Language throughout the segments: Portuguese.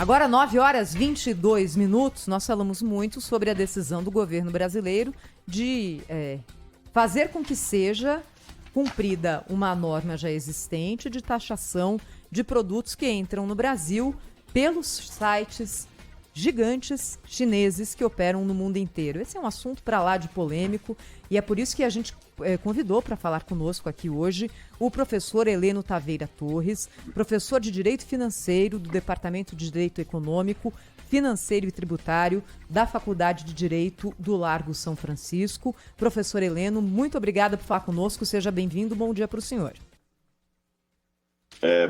Agora, 9h22, nós falamos muito sobre a decisão do governo brasileiro de fazer com que seja cumprida uma norma já existente de taxação de produtos que entram no Brasil pelos sites gigantes chineses que operam no mundo inteiro. Esse é um assunto para lá de polêmico e é por isso que a gente convidou para falar conosco aqui hoje o professor Heleno Taveira Torres, professor de Direito Financeiro do Departamento de Direito Econômico, Financeiro e Tributário da Faculdade de Direito do Largo São Francisco. Professor Heleno, muito obrigada por falar conosco, seja bem-vindo, bom dia para o senhor.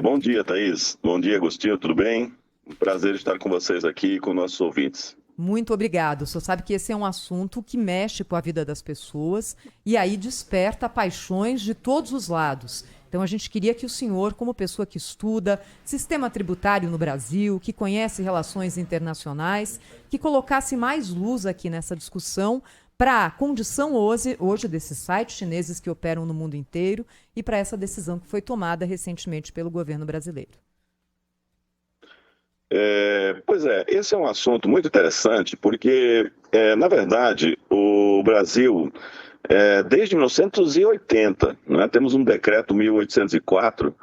Bom dia, Thaís. Bom dia, Agostinho, tudo bem? Um prazer estar com vocês aqui e com nossos ouvintes. Muito obrigado. O senhor sabe que esse é um assunto que mexe com a vida das pessoas e aí desperta paixões de todos os lados. Então a gente queria que o senhor, como pessoa que estuda sistema tributário no Brasil, que conhece relações internacionais, que colocasse mais luz aqui nessa discussão para a condição hoje desses sites chineses que operam no mundo inteiro e para essa decisão que foi tomada recentemente pelo governo brasileiro. Esse é um assunto muito interessante porque, na verdade, o Brasil, desde 1980, né, temos um decreto 1804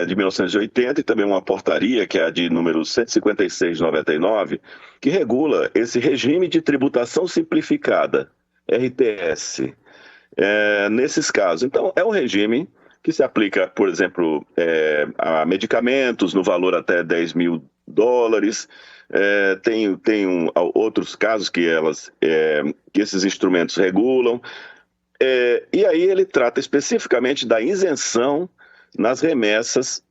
de 1980 e também uma portaria, que é a de número 156 de 99, que regula esse regime de tributação simplificada, RTS, nesses casos. Então, é um regime que se aplica, por exemplo, a medicamentos no valor até $10 mil. Tem outros casos que esses instrumentos regulam. E aí ele trata especificamente da isenção nas remessas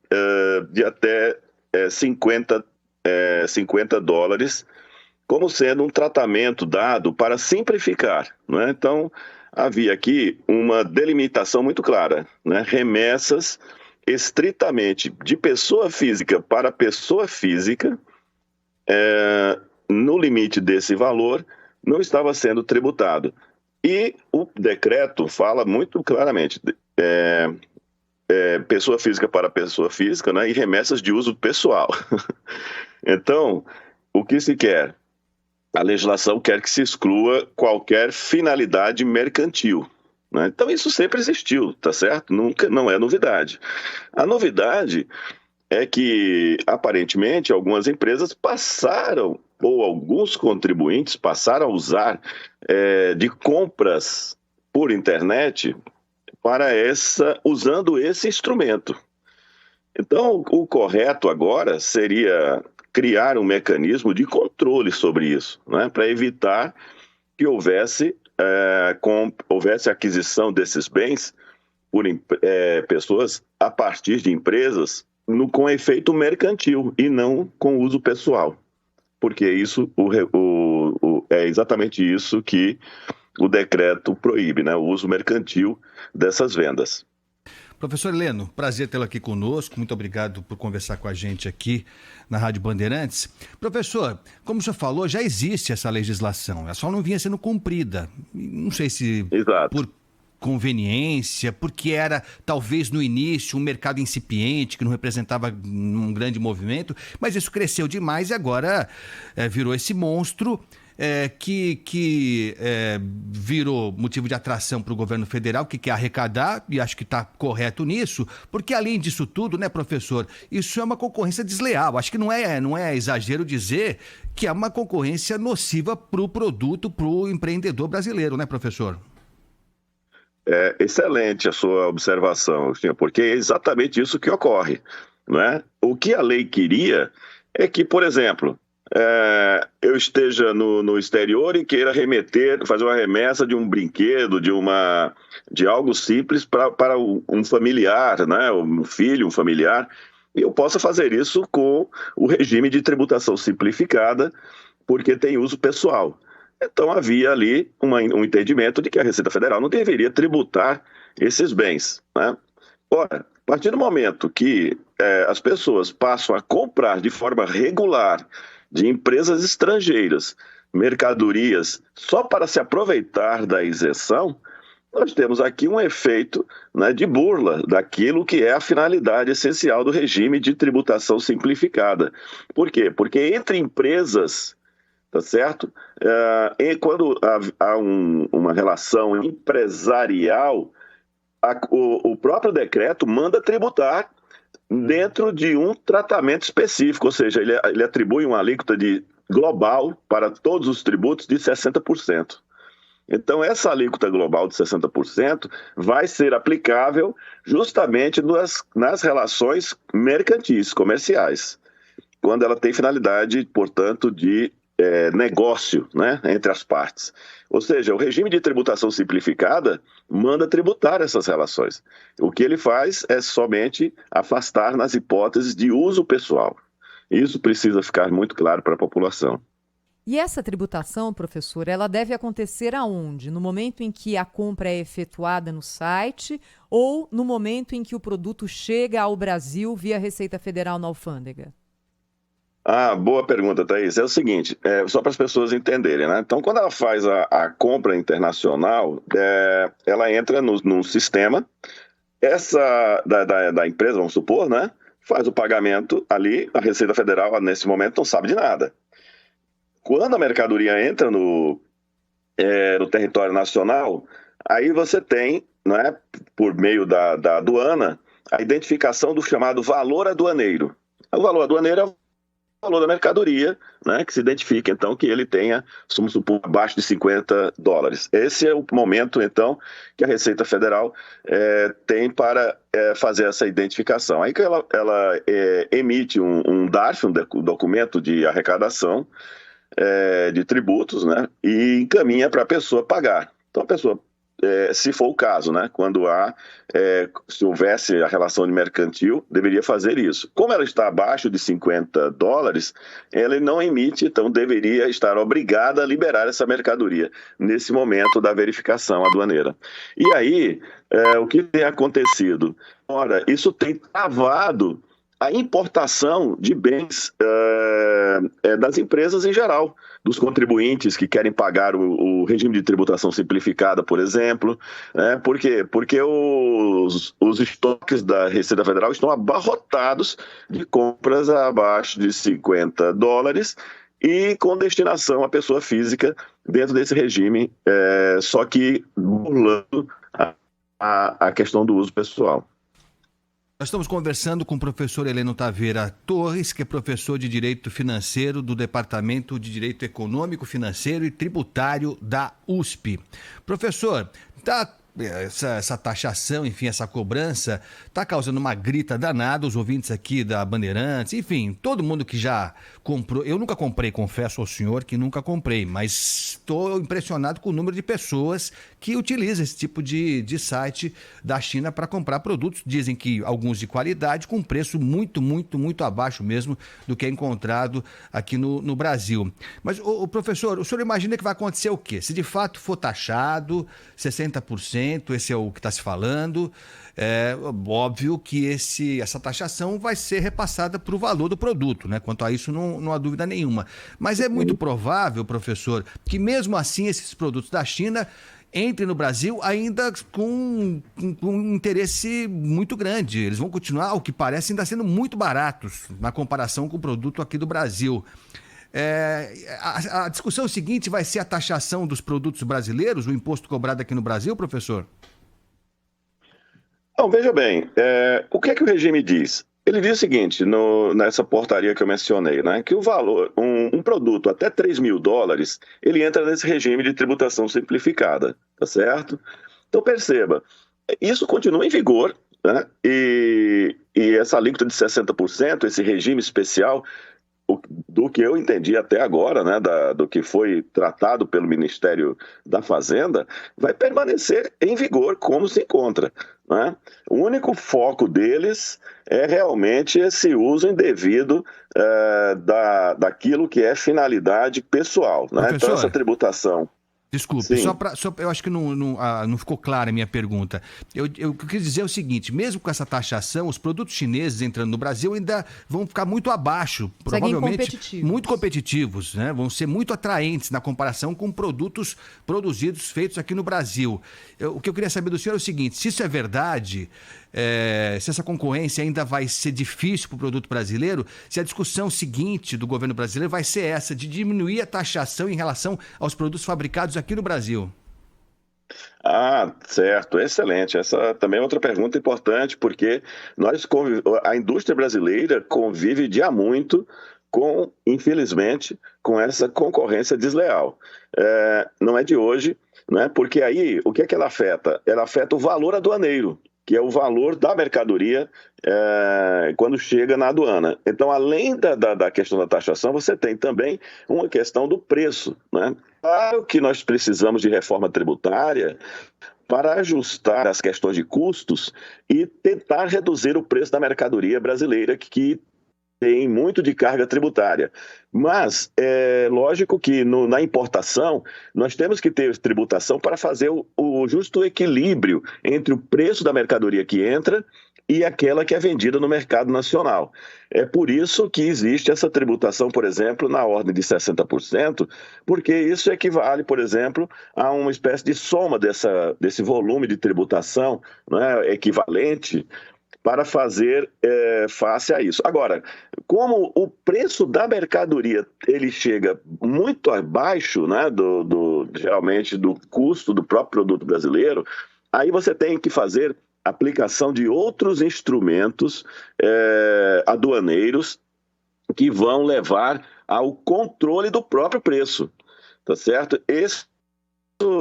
de até $50, como sendo um tratamento dado para simplificar, né? Então, havia aqui uma delimitação muito clara, né? Remessas estritamente de pessoa física para pessoa física, no limite desse valor, não estava sendo tributado. E o decreto fala muito claramente, pessoa física para pessoa física, né? E remessas de uso pessoal. Então, o que se quer? A legislação quer que se exclua qualquer finalidade mercantil, né? Então isso sempre existiu, tá certo? Não é novidade. A novidade é que, aparentemente, algumas empresas passaram, ou alguns contribuintes passaram a usar de compras por internet usando esse instrumento. Então, o correto agora seria criar um mecanismo de controle sobre isso, né, para evitar que houvesse aquisição desses bens por pessoas a partir de empresas com efeito mercantil e não com uso pessoal, porque isso é exatamente isso que o decreto proíbe, né, o uso mercantil dessas vendas. Professor Heleno, prazer tê-lo aqui conosco, muito obrigado por conversar com a gente aqui na Rádio Bandeirantes. Professor, como o senhor falou, já existe essa legislação, ela só não vinha sendo cumprida. Não sei se por conveniência, porque era talvez no início um mercado incipiente, que não representava um grande movimento, mas isso cresceu demais e agora virou esse monstro que virou motivo de atração para o governo federal, que quer arrecadar, e acho que está correto nisso, porque além disso tudo, né, professor, isso é uma concorrência desleal. Acho que não é exagero dizer que é uma concorrência nociva para o produto, para o empreendedor brasileiro, né, professor? É excelente a sua observação, porque é exatamente isso que ocorre, né? O que a lei queria é que, por exemplo, eu esteja no exterior e queira fazer uma remessa de um brinquedo, de algo simples para um familiar, né? Um filho, um familiar, e eu possa fazer isso com o regime de tributação simplificada, porque tem uso pessoal. Então havia ali um entendimento de que a Receita Federal não deveria tributar esses bens, né? Ora, a partir do momento que as pessoas passam a comprar de forma regular de empresas estrangeiras mercadorias só para se aproveitar da isenção, nós temos aqui um efeito, né, de burla daquilo que é a finalidade essencial do regime de tributação simplificada. Por quê? Porque entre empresas, tá certo? E quando há uma relação empresarial, o próprio decreto manda tributar dentro de um tratamento específico, ou seja, ele atribui uma alíquota global para todos os tributos de 60%. Então, essa alíquota global de 60% vai ser aplicável justamente nas relações mercantis, comerciais, quando ela tem finalidade, portanto, de negócio, né, entre as partes. Ou seja, o regime de tributação simplificada manda tributar essas relações. O que ele faz é somente afastar nas hipóteses de uso pessoal. Isso precisa ficar muito claro para a população. E essa tributação, professor, ela deve acontecer aonde? No momento em que a compra é efetuada no site ou no momento em que o produto chega ao Brasil via Receita Federal na alfândega? Boa pergunta, Thaís. É o seguinte, só para as pessoas entenderem, né? Então, quando ela faz a compra internacional, ela entra num sistema, da empresa, vamos supor, né? Faz o pagamento ali, a Receita Federal, nesse momento, não sabe de nada. Quando a mercadoria entra no território nacional, aí você tem, né, por meio da aduana, a identificação do chamado valor aduaneiro. O valor aduaneiro é o valor da mercadoria, né, que se identifica, então, que ele tenha, vamos supor, abaixo de $50. Esse é o momento, então, que a Receita Federal tem para fazer essa identificação. Aí que ela emite um DARF, um documento de arrecadação, de tributos, né, e encaminha para a pessoa pagar. Então, a pessoa, se for o caso, né, se houvesse a relação de mercantil, deveria fazer isso. Como ela está abaixo de $50, ela não emite, então deveria estar obrigada a liberar essa mercadoria nesse momento da verificação aduaneira. E aí, o que tem acontecido? Ora, isso tem travado a importação de bens das empresas em geral, dos contribuintes que querem pagar o regime de tributação simplificada, por exemplo. Por quê? Porque os estoques da Receita Federal estão abarrotados de compras abaixo de $50 e com destinação à pessoa física dentro desse regime, só que burlando a questão do uso pessoal. Nós estamos conversando com o professor Heleno Taveira Torres, que é professor de Direito Financeiro do Departamento de Direito Econômico, Financeiro e Tributário da USP. Professor, essa taxação, enfim, essa cobrança, está causando uma grita danada, os ouvintes aqui da Bandeirantes, enfim, todo mundo que já comprou. Eu nunca comprei, confesso ao senhor que nunca comprei, mas estou impressionado com o número de pessoas que utilizam esse tipo de site da China para comprar produtos. Dizem que alguns de qualidade, com preço muito, muito, muito abaixo mesmo do que é encontrado aqui no Brasil. Mas, o professor, o senhor imagina que vai acontecer o quê? Se de fato for taxado 60%, esse é o que está se falando, é óbvio que essa taxação vai ser repassada para o valor do produto, né? Quanto a isso não há dúvida nenhuma. Mas é muito provável, professor, que mesmo assim esses produtos da China entrem no Brasil ainda com um interesse muito grande. Eles vão continuar, ao que parece, ainda sendo muito baratos na comparação com o produto aqui do Brasil. A discussão seguinte vai ser a taxação dos produtos brasileiros, o imposto cobrado aqui no Brasil, professor? Não, veja bem, o que é que o regime diz? Ele diz o seguinte, nessa portaria que eu mencionei, né, que o valor, um produto até $3.000, ele entra nesse regime de tributação simplificada, tá certo? Então perceba, isso continua em vigor, né, e essa alíquota de 60%, esse regime especial, do que eu entendi até agora, né, do que foi tratado pelo Ministério da Fazenda, vai permanecer em vigor como se encontra, né? O único foco deles é realmente esse uso indevido daquilo que é finalidade pessoal, né? Então essa tributação. Desculpe, Sim. eu acho que não ficou clara a minha pergunta. Eu quis dizer o seguinte, mesmo com essa taxação, os produtos chineses entrando no Brasil ainda vão ficar muito abaixo, Seguem provavelmente competitivos. muito competitivos, né? Vão ser muito atraentes na comparação com produtos produzidos, feitos aqui no Brasil. O que eu queria saber do senhor é o seguinte, se isso é verdade, se essa concorrência ainda vai ser difícil para o produto brasileiro, se a discussão seguinte do governo brasileiro vai ser essa, de diminuir a taxação em relação aos produtos fabricados aqui no Brasil. Ah, certo, excelente. Essa também é outra pergunta importante, porque a indústria brasileira convive de há muito com, infelizmente, com essa concorrência desleal. Não é de hoje, né? Porque aí, o que é que ela afeta? Ela afeta o valor aduaneiro, que é o valor da mercadoria quando chega na aduana. Então, além da questão da taxação, você tem também uma questão do preço, né? Claro que nós precisamos de reforma tributária para ajustar as questões de custos e tentar reduzir o preço da mercadoria brasileira, que tem muito de carga tributária. Mas é lógico que na importação nós temos que ter tributação para fazer o justo equilíbrio entre o preço da mercadoria que entra e aquela que é vendida no mercado nacional. É por isso que existe essa tributação, por exemplo, na ordem de 60%, porque isso equivale, por exemplo, a uma espécie de soma desse volume de tributação, né, equivalente, para fazer face a isso. Agora, como o preço da mercadoria ele chega muito abaixo, né, geralmente do custo do próprio produto brasileiro, aí você tem que fazer aplicação de outros instrumentos aduaneiros que vão levar ao controle do próprio preço, tá certo? Isso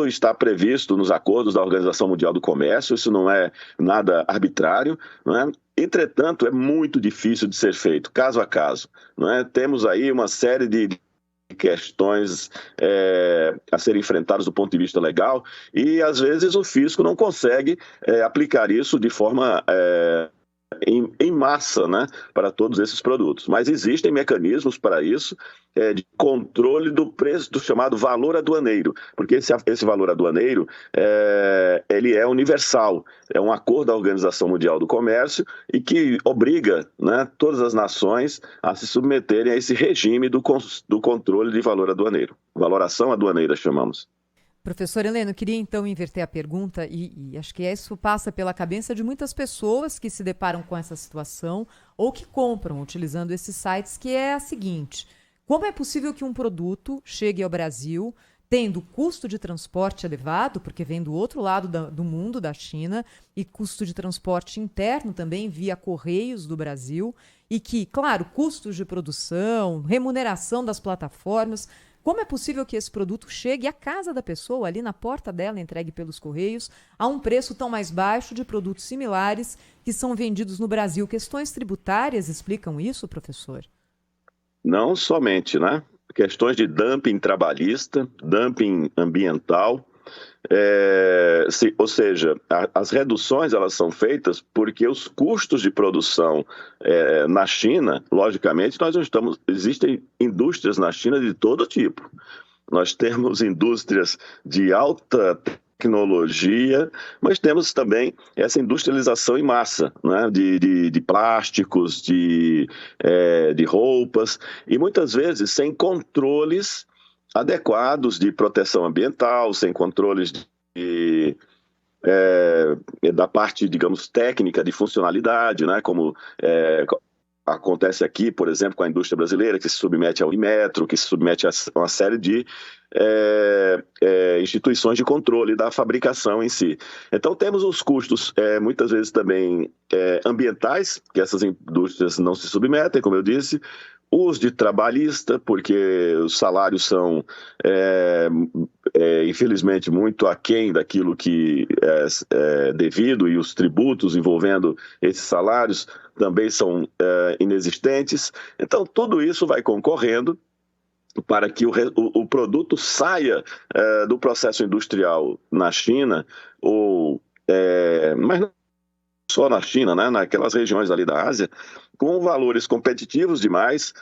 está previsto nos acordos da Organização Mundial do Comércio, isso não é nada arbitrário, não é? Entretanto, é muito difícil de ser feito, caso a caso, não é? Temos aí uma série de questões a serem enfrentadas do ponto de vista legal e, às vezes, o fisco não consegue aplicar isso de forma em massa, né, para todos esses produtos. Mas existem mecanismos para isso, de controle do preço, do chamado valor aduaneiro, porque esse valor aduaneiro ele é universal, é um acordo da Organização Mundial do Comércio e que obriga, né, todas as nações a se submeterem a esse regime do controle de valor aduaneiro. Valoração aduaneira, chamamos. Professor Heleno, queria então inverter a pergunta e acho que isso passa pela cabeça de muitas pessoas que se deparam com essa situação ou que compram utilizando esses sites, que é a seguinte: como é possível que um produto chegue ao Brasil tendo custo de transporte elevado, porque vem do outro lado do mundo, da China, e custo de transporte interno também via Correios do Brasil, e que, claro, custos de produção, remuneração das plataformas. Como é possível que esse produto chegue à casa da pessoa, ali na porta dela, entregue pelos Correios, a um preço tão mais baixo de produtos similares que são vendidos no Brasil? Questões tributárias explicam isso, professor? Não somente, né? Questões de dumping trabalhista, dumping ambiental, ou seja, as reduções elas são feitas porque os custos de produção na China, logicamente, existem indústrias na China de todo tipo. Nós temos indústrias de alta tecnologia, mas temos também essa industrialização em massa, né? de plásticos, de roupas, e muitas vezes sem controles adequados de proteção ambiental, sem controles da parte, digamos, técnica de funcionalidade, né? Como acontece aqui, por exemplo, com a indústria brasileira, que se submete ao Inmetro, que se submete a uma série de instituições de controle da fabricação em si. Então, temos os custos, muitas vezes também ambientais, que essas indústrias não se submetem, como eu disse, os de trabalhista, porque os salários são, infelizmente, muito aquém daquilo que é devido, e os tributos envolvendo esses salários também são inexistentes. Então, tudo isso vai concorrendo para que o produto saia do processo industrial na China, mas não só na China, né, naquelas regiões ali da Ásia, com valores competitivos demais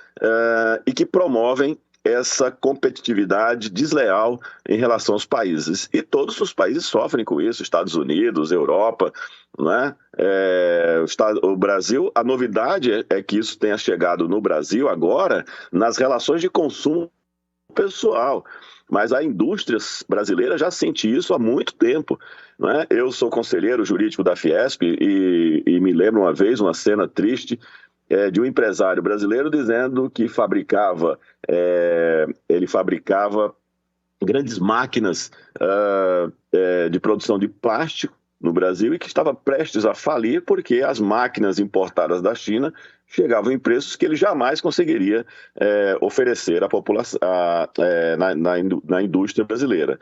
e que promovem essa competitividade desleal em relação aos países. E todos os países sofrem com isso, Estados Unidos, Europa, né? O Brasil, a novidade é que isso tenha chegado no Brasil agora nas relações de consumo pessoal. Mas a indústria brasileira já sente isso há muito tempo, né? Eu sou conselheiro jurídico da Fiesp e me lembro uma vez uma cena triste de um empresário brasileiro dizendo que ele fabricava grandes máquinas de produção de plástico no Brasil e que estava prestes a falir porque as máquinas importadas da China chegavam em preços que ele jamais conseguiria oferecer à população, na indústria brasileira.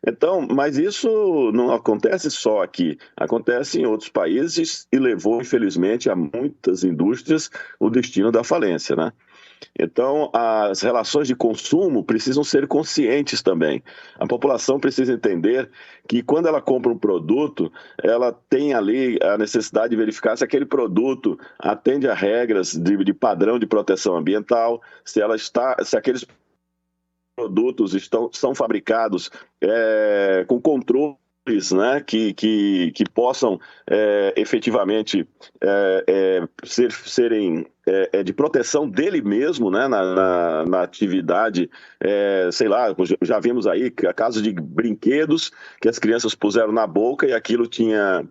Então, mas isso não acontece só aqui, acontece em outros países e levou, infelizmente, a muitas indústrias o destino da falência, né? Então, as relações de consumo precisam ser conscientes também. A população precisa entender que quando ela compra um produto, ela tem ali a necessidade de verificar se aquele produto atende a regras de padrão de proteção ambiental, se aqueles produtos são fabricados com controles, né, que possam efetivamente serem de proteção dele mesmo, né, na atividade, sei lá, já vimos aí casos de brinquedos que as crianças puseram na boca e aquilo tinha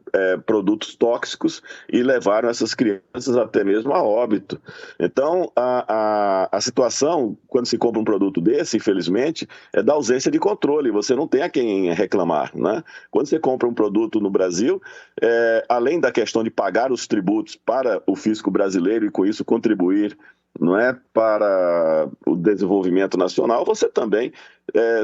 produtos tóxicos e levaram essas crianças até mesmo a óbito. Então, a situação, quando se compra um produto desse, infelizmente, é da ausência de controle, você não tem a quem reclamar, né? Quando você compra um produto no Brasil, além da questão de pagar os tributos para o fisco brasileiro e com isso contribuir, não é, para o desenvolvimento nacional, você também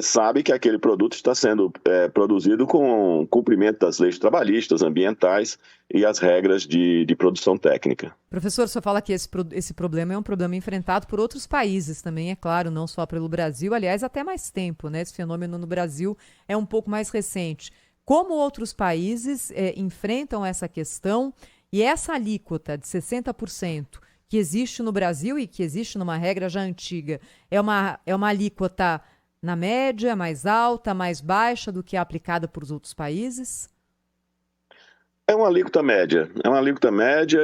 sabe que aquele produto está sendo produzido com cumprimento das leis trabalhistas, ambientais e as regras de produção técnica. Professor, o senhor fala que esse problema é um problema enfrentado por outros países também, é claro, não só pelo Brasil, aliás, até mais tempo, né? Esse fenômeno no Brasil é um pouco mais recente. Como outros países enfrentam essa questão e essa alíquota de 60% que existe no Brasil e que existe numa regra já antiga, é uma alíquota na média, mais alta, mais baixa do que é aplicada por os outros países? É uma alíquota média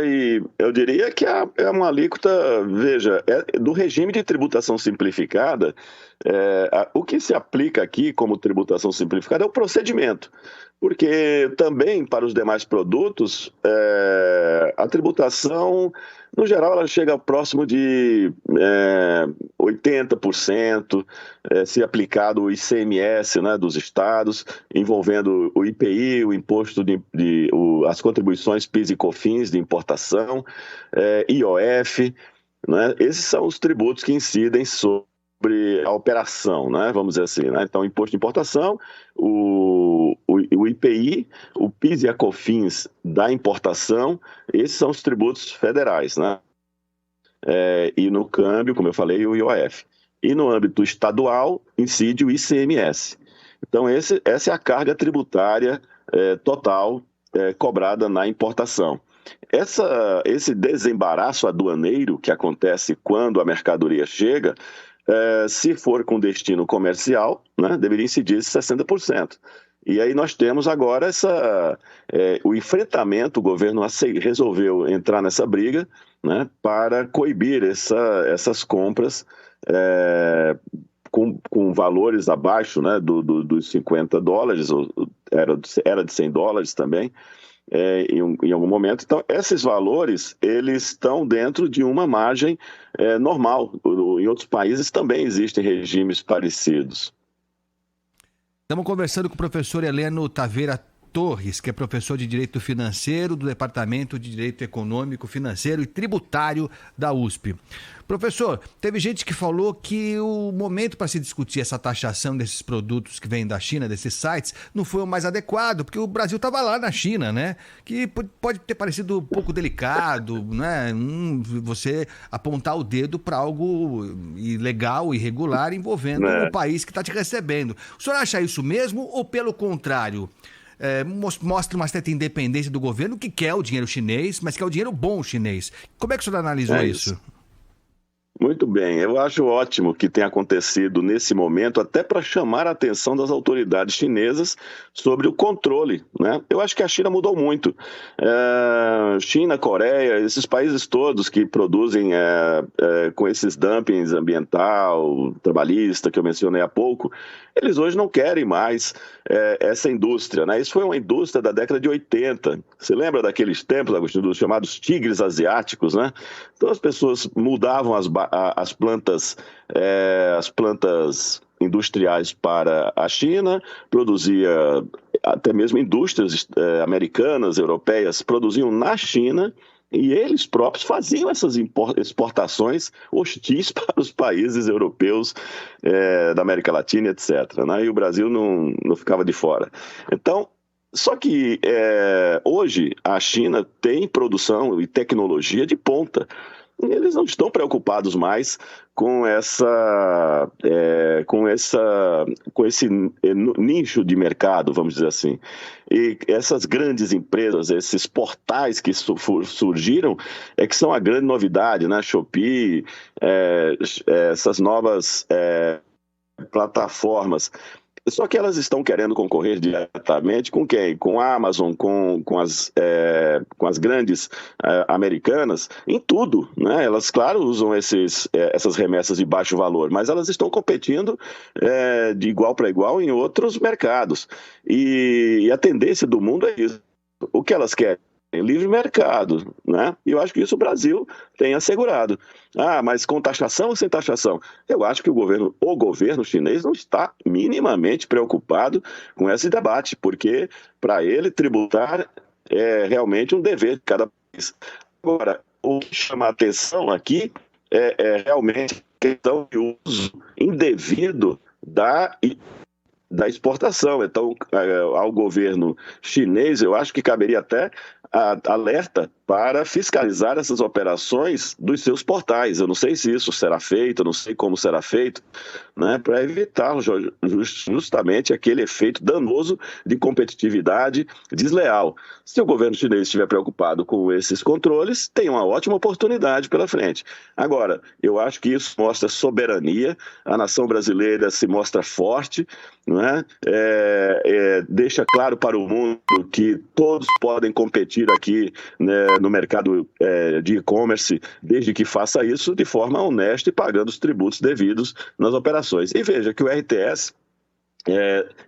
e eu diria que é uma alíquota, veja, do regime de tributação simplificada. O que se aplica aqui como tributação simplificada é o procedimento, porque também para os demais produtos a tributação, no geral, ela chega próximo de 80%, se aplicado o ICMS, né, dos estados, envolvendo o IPI, o imposto as contribuições PIS e COFINS de importação, IOF, né? Esses são os tributos que incidem sobre a operação, né? Vamos dizer assim, né? Então, imposto de importação, o IPI, o PIS e a COFINS da importação, esses são os tributos federais, né? E no câmbio, como eu falei, o IOF. E no âmbito estadual, incide o ICMS. Então, essa é a carga tributária total cobrada na importação. Esse desembaraço aduaneiro que acontece quando a mercadoria chega, se for com destino comercial, né, deveria incidir esse 60%. E aí nós temos agora o enfrentamento, o governo resolveu entrar nessa briga, né, para coibir essas compras com valores abaixo, né, dos $50, era de $100 também, em algum momento. Então, esses valores, eles estão dentro de uma margem normal. Em outros países também existem regimes parecidos. Estamos conversando com o professor Heleno Taveira Torres, que é professor de Direito Financeiro do Departamento de Direito Econômico, Financeiro e Tributário da USP. Professor, teve gente que falou que o momento para se discutir essa taxação desses produtos que vêm da China, desses sites, não foi o mais adequado, porque o Brasil estava lá na China, né? Que pode ter parecido um pouco delicado, né? Você apontar o dedo para algo ilegal, irregular, envolvendo o país que está te recebendo. O senhor acha isso mesmo ou, pelo contrário, mostra uma certa independência do governo que quer o dinheiro chinês, mas quer o dinheiro bom chinês? Como é que o senhor analisou isso? Muito bem, eu acho ótimo que tenha acontecido nesse momento, até para chamar a atenção das autoridades chinesas sobre o controle, né? Eu acho que a China mudou muito. China, Coreia, esses países todos que produzem com esses dumpings ambiental, trabalhista, que eu mencionei há pouco, eles hoje não querem mais essa indústria, né? Isso foi uma indústria da década de 80. Você lembra daqueles tempos, Agostinho, dos chamados tigres asiáticos, né? Então as pessoas mudavam as plantas industriais para a China, produzia até mesmo indústrias americanas, europeias, produziam na China e eles próprios faziam essas exportações hostis para os países europeus da América Latina, etc., né? E o Brasil não ficava de fora. Então, só que hoje a China tem produção e tecnologia de ponta. E eles não estão preocupados mais com esse nicho de mercado, vamos dizer assim. E essas grandes empresas, esses portais que surgiram, que são a grande novidade, né? Shopee, essas novas plataformas. Só que elas estão querendo concorrer diretamente com quem? Com a Amazon, com as grandes americanas, em tudo, né? Elas, claro, usam essas remessas de baixo valor, mas elas estão competindo de igual para igual em outros mercados. E a tendência do mundo é isso. O que elas querem? Livre mercado, né? E eu acho que isso o Brasil tem assegurado. Mas com taxação ou sem taxação? Eu acho que o governo chinês não está minimamente preocupado com esse debate, porque para ele tributar é realmente um dever de cada país. Agora, o que chama a atenção aqui é realmente a questão de uso indevido da exportação. Então, ao governo chinês, eu acho que caberia até alerta para fiscalizar essas operações dos seus portais. Eu não sei se isso será feito, eu não sei como será feito, né, para evitar justamente aquele efeito danoso de competitividade desleal. Se o governo chinês estiver preocupado com esses controles, tem uma ótima oportunidade pela frente. Agora, eu acho que isso mostra soberania, a nação brasileira se mostra forte, né? Deixa claro para o mundo que todos podem competir aqui, né, no mercado de e-commerce, desde que faça isso de forma honesta e pagando os tributos devidos nas operações. E veja que o RTS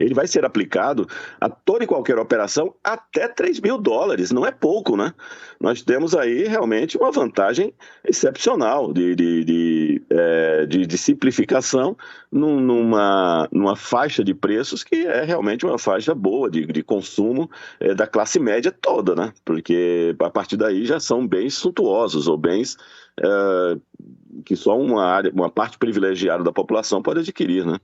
ele vai ser aplicado a toda e qualquer operação até $3 mil, não é pouco, né? Nós temos aí realmente uma vantagem excepcional de simplificação numa faixa de preços que é realmente uma faixa boa de consumo da classe média toda, né? Porque a partir daí já são bens suntuosos ou bens que só uma parte privilegiada da população pode adquirir, né?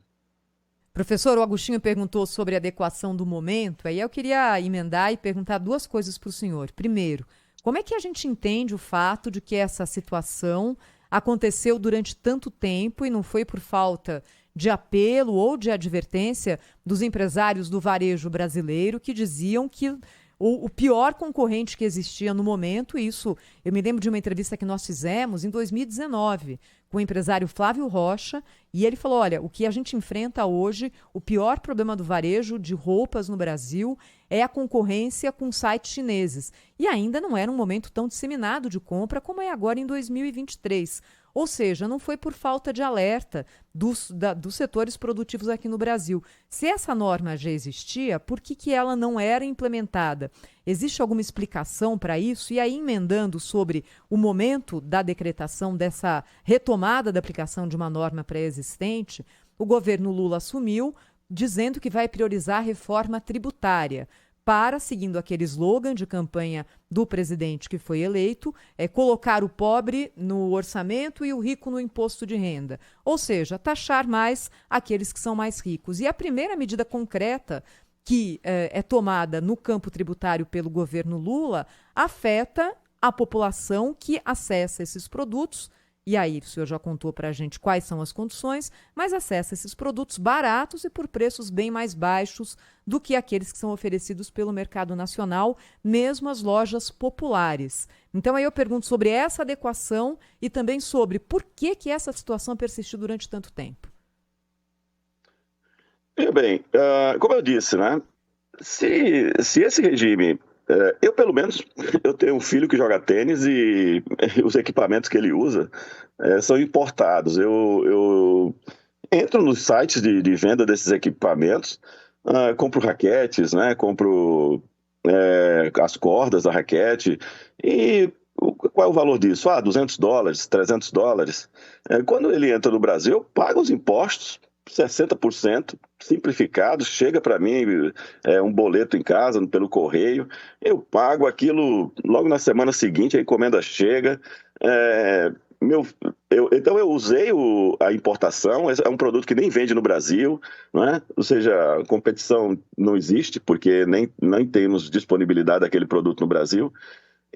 Professor, o Agostinho perguntou sobre a adequação do momento, aí eu queria emendar e perguntar duas coisas para o senhor. Primeiro, como é que a gente entende o fato de que essa situação aconteceu durante tanto tempo e não foi por falta de apelo ou de advertência dos empresários do varejo brasileiro que diziam que o pior concorrente que existia no momento, isso eu me lembro de uma entrevista que nós fizemos em 2019 com o empresário Flávio Rocha, e ele falou, olha, o que a gente enfrenta hoje, o pior problema do varejo de roupas no Brasil é a concorrência com sites chineses. E ainda não era um momento tão disseminado de compra como é agora em 2023. Ou seja, não foi por falta de alerta dos setores produtivos aqui no Brasil. Se essa norma já existia, por que ela não era implementada? Existe alguma explicação para isso? E aí, emendando sobre o momento da decretação dessa retomada da aplicação de uma norma pré-existente, o governo Lula assumiu dizendo que vai priorizar a reforma tributária para, seguindo aquele slogan de campanha do presidente que foi eleito, colocar o pobre no orçamento e o rico no imposto de renda. Ou seja, taxar mais aqueles que são mais ricos. E a primeira medida concreta que é tomada no campo tributário pelo governo Lula afeta a população que acessa esses produtos. E aí, o senhor já contou para a gente quais são as condições, mas acessa esses produtos baratos e por preços bem mais baixos do que aqueles que são oferecidos pelo mercado nacional, mesmo as lojas populares. Então aí eu pergunto sobre essa adequação e também sobre por que essa situação persistiu durante tanto tempo. Bem, como eu disse, né? Se esse regime... eu, pelo menos, eu tenho um filho que joga tênis e os equipamentos que ele usa são importados. Eu entro nos sites de venda desses equipamentos, compro raquetes, né? Compro as cordas da raquete. E qual é o valor disso? $200, $300. Quando ele entra no Brasil, eu pago os impostos, 60%, simplificado, chega para mim um boleto em casa, pelo correio, eu pago aquilo logo na semana seguinte, a encomenda chega. Então eu usei a importação, é um produto que nem vende no Brasil, né? Ou seja, a competição não existe, porque nem temos disponibilidade daquele produto no Brasil,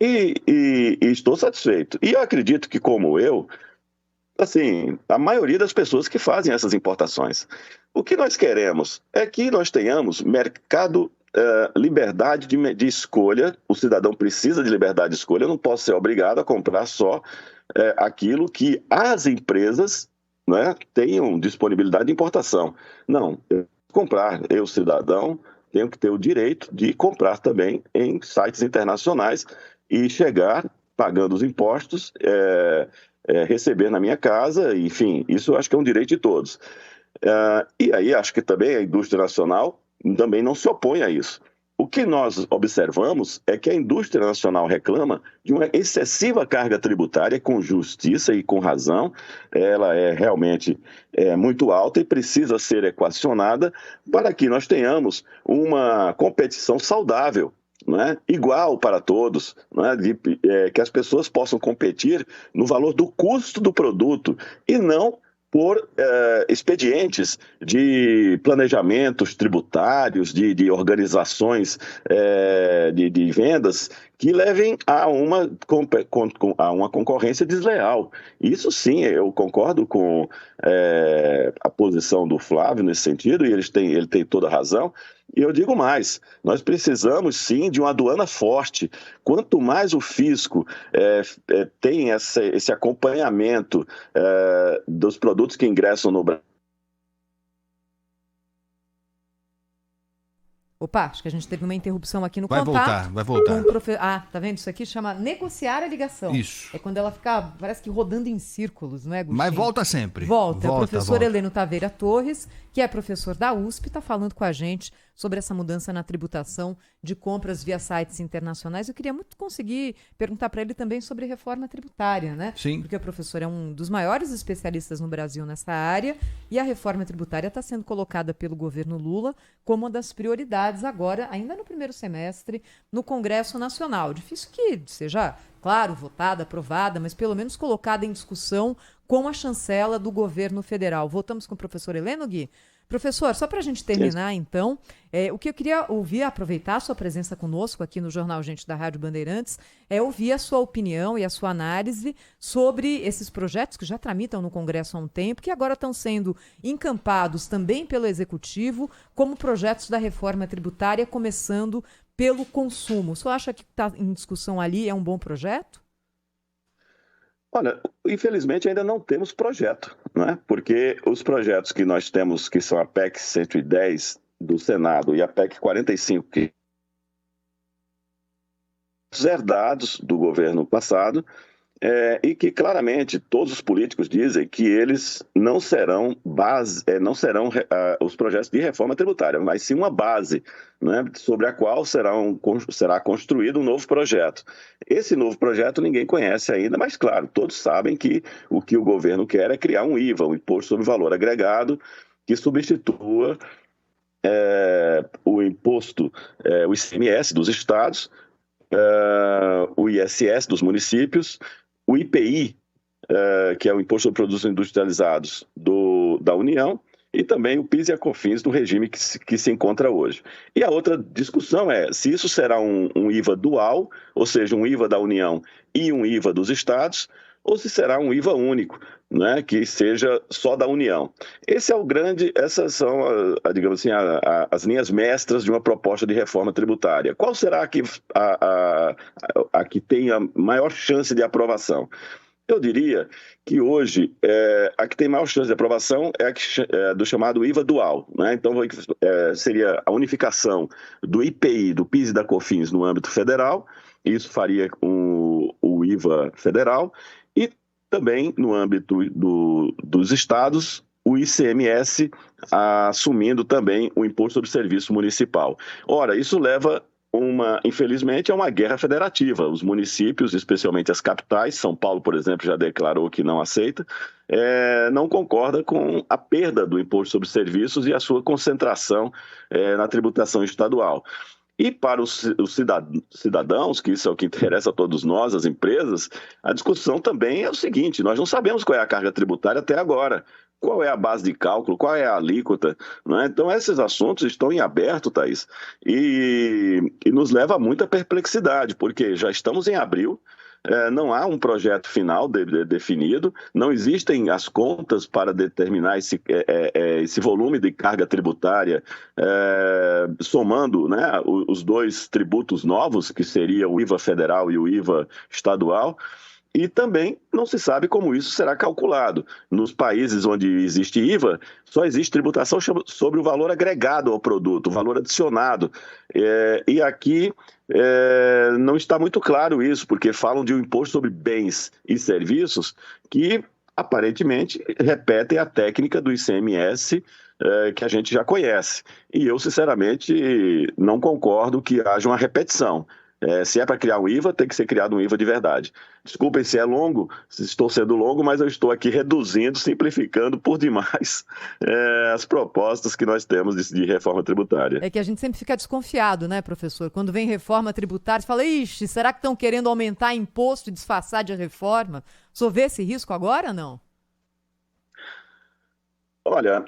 e estou satisfeito. E eu acredito que, como eu, assim, a maioria das pessoas que fazem essas importações. O que nós queremos é que nós tenhamos mercado, liberdade de escolha. O cidadão precisa de liberdade de escolha. Eu não posso ser obrigado a comprar só aquilo que as empresas, né, tenham disponibilidade de importação. Não, eu, cidadão, tenho que ter o direito de comprar também em sites internacionais e chegar pagando os impostos, receber na minha casa, enfim, isso eu acho que é um direito de todos. E aí acho que também a indústria nacional também não se opõe a isso. O que nós observamos é que a indústria nacional reclama de uma excessiva carga tributária, com justiça e com razão. Ela é realmente muito alta e precisa ser equacionada para que nós tenhamos uma competição saudável, né? Igual para todos, né? Que as pessoas possam competir no valor do custo do produto e não por expedientes de planejamentos tributários, de organizações de vendas que levem a uma concorrência desleal. Isso sim, eu concordo com a posição do Flávio nesse sentido, e ele tem toda a razão. E eu digo mais, nós precisamos sim de uma aduana forte. Quanto mais o fisco tem esse acompanhamento dos produtos que ingressam no Brasil. Opa, acho que a gente teve uma interrupção aqui no contato. Vai voltar. Tá vendo? Isso aqui chama negociar a ligação. Isso. É quando ela fica, parece que rodando em círculos, não é, Agostinho? Mas volta sempre. Volta. O professor Heleno Taveira Torres, que é professor da USP, está falando com a gente sobre essa mudança na tributação de compras via sites internacionais. Eu queria muito conseguir perguntar para ele também sobre reforma tributária, né? Sim. Porque o professor é um dos maiores especialistas no Brasil nessa área e a reforma tributária está sendo colocada pelo governo Lula como uma das prioridades agora, ainda no primeiro semestre, no Congresso Nacional. Difícil que seja, claro, votada, aprovada, mas pelo menos colocada em discussão com a chancela do governo federal. Voltamos com o professor Heleno, Gui? Professor, só para a gente terminar, então, o que eu queria ouvir, aproveitar a sua presença conosco aqui no Jornal Gente da Rádio Bandeirantes, é ouvir a sua opinião e a sua análise sobre esses projetos que já tramitam no Congresso há um tempo, que agora estão sendo encampados também pelo Executivo como projetos da reforma tributária, começando pelo consumo. O senhor acha que está em discussão ali é um bom projeto? Olha, infelizmente ainda não temos projeto, né? Porque os projetos que nós temos, que são a PEC 110 do Senado e a PEC 45, que são herdados do governo passado, e que claramente todos os políticos dizem que eles não serão os projetos de reforma tributária, mas sim uma base, né, sobre a qual será construído um novo projeto. Esse novo projeto ninguém conhece ainda, mas claro, todos sabem que o governo quer é criar um IVA, um Imposto sobre Valor Agregado, que substitua o imposto, o ICMS dos estados, o ISS dos municípios, o IPI, que é o Imposto sobre Produtos Industrializados da União, e também o PIS e a COFINS do regime que se encontra hoje. E a outra discussão é se isso será um IVA dual, ou seja, um IVA da União e um IVA dos estados, ou se será um IVA único, né, que seja só da União. Essas são, digamos assim, as linhas mestras de uma proposta de reforma tributária. Qual será a que tem a maior chance de aprovação? Eu diria que hoje a que tem maior chance de aprovação é a do chamado IVA dual, né? Então seria a unificação do IPI, do PIS e da COFINS no âmbito federal. Isso faria o IVA federal e também no âmbito dos estados, o ICMS assumindo também o Imposto sobre Serviço Municipal. Ora, isso leva infelizmente, é uma guerra federativa. Os municípios, especialmente as capitais, São Paulo, por exemplo, já declarou que não aceita, não concorda com a perda do Imposto sobre Serviços e a sua concentração na tributação estadual. E para os cidadãos, que isso é o que interessa a todos nós, as empresas, a discussão também é o seguinte: nós não sabemos qual é a carga tributária até agora. Qual é a base de cálculo, qual é a alíquota, né? Então, esses assuntos estão em aberto, Thaís, e nos leva a muita perplexidade, porque já estamos em abril, não há um projeto final definido, não existem as contas para determinar esse volume de carga tributária, somando, né, os dois tributos novos, que seria o IVA federal e o IVA estadual. E também não se sabe como isso será calculado. Nos países onde existe IVA, só existe tributação sobre o valor agregado ao produto, o valor adicionado. E aqui não está muito claro isso, porque falam de um imposto sobre bens e serviços que, aparentemente, repetem a técnica do ICMS que a gente já conhece. E eu, sinceramente, não concordo que haja uma repetição. Se é para criar um IVA, tem que ser criado um IVA de verdade. Desculpem se é longo, se estou sendo longo, mas eu estou aqui reduzindo, simplificando por demais as propostas que nós temos de reforma tributária. É que a gente sempre fica desconfiado, né, professor? Quando vem reforma tributária, você fala, ixi, será que estão querendo aumentar imposto e disfarçar de reforma? O senhor vê esse risco agora ou não? Olha,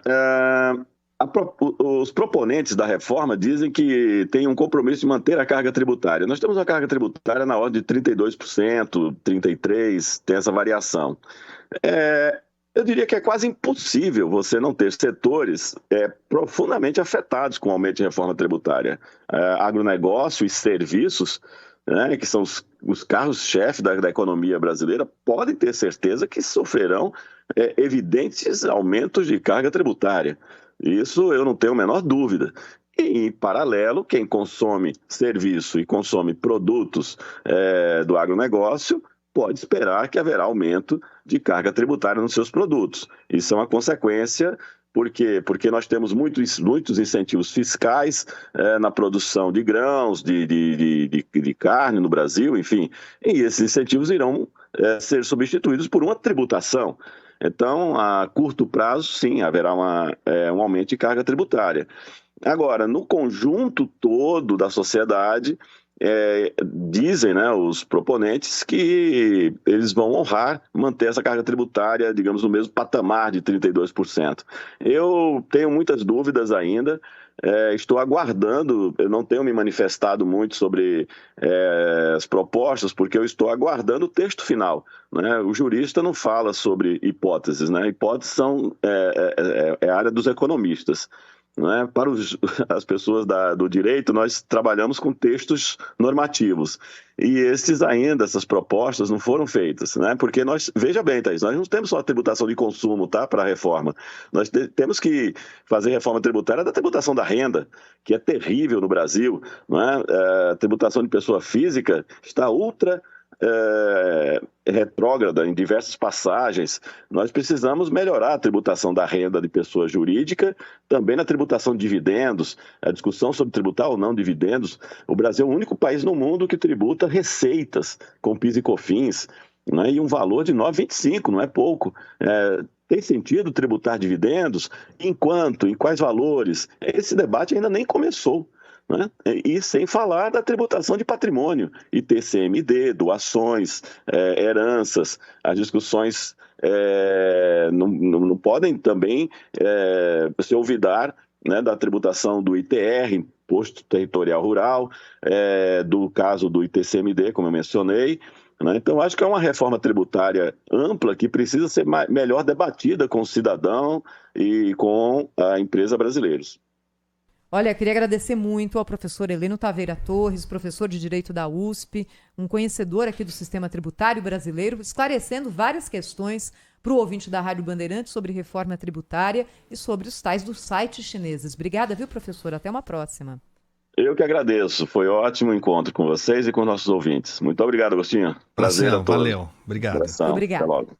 os proponentes da reforma dizem que tem um compromisso de manter a carga tributária. Nós temos uma carga tributária na ordem de 32%, 33%, tem essa variação. Eu diria que é quase impossível você não ter setores profundamente afetados com o aumento de reforma tributária. Agronegócio e serviços, né, que são os carros-chefe da economia brasileira, podem ter certeza que sofrerão evidentes aumentos de carga tributária. Isso eu não tenho a menor dúvida. E, em paralelo, quem consome serviço e consome produtos do agronegócio pode esperar que haverá aumento de carga tributária nos seus produtos. Isso é uma consequência, porque nós temos muitos incentivos fiscais na produção de grãos, de carne no Brasil, enfim. E esses incentivos irão ser substituídos por uma tributação. Então, a curto prazo, sim, haverá um aumento de carga tributária. Agora, no conjunto todo da sociedade, dizem, né, os proponentes que eles vão honrar, manter essa carga tributária, digamos, no mesmo patamar de 32%. Eu tenho muitas dúvidas ainda. Estou aguardando, eu não tenho me manifestado muito sobre as propostas, porque eu estou aguardando o texto final, né? O jurista não fala sobre hipóteses, né? Hipóteses são a área dos economistas. Né? Para as pessoas do direito, nós trabalhamos com textos normativos. E essas propostas não foram feitas, né? Porque veja bem, Thaís, nós não temos só a tributação de consumo, tá, para a reforma. Nós temos que fazer reforma tributária da tributação da renda, que é terrível no Brasil, né? A tributação de pessoa física está ultra retrógrada em diversas passagens. Nós precisamos melhorar a tributação da renda de pessoa jurídica, também na tributação de dividendos, a discussão sobre tributar ou não dividendos. O Brasil é o único país no mundo que tributa receitas com PIS e COFINS, né, e um valor de 9,25, não é pouco. Tem sentido tributar dividendos? Em quanto? Em quais valores? Esse debate ainda nem começou. Né? E sem falar da tributação de patrimônio, ITCMD, doações, heranças. As discussões não podem também se olvidar, né, da tributação do ITR, Imposto Territorial Rural, do caso do ITCMD, como eu mencionei, né? Então, acho que é uma reforma tributária ampla que precisa ser melhor debatida com o cidadão e com a empresa brasileiros. Olha, queria agradecer muito ao professor Heleno Taveira Torres, professor de Direito da USP, um conhecedor aqui do sistema tributário brasileiro, esclarecendo várias questões para o ouvinte da Rádio Bandeirantes sobre reforma tributária e sobre os tais dos sites chineses. Obrigada, viu, professor? Até uma próxima. Eu que agradeço. Foi ótimo encontro com vocês e com nossos ouvintes. Muito obrigado, Agostinho. Prazer a todos. Valeu. Obrigado. Obrigado. Até logo.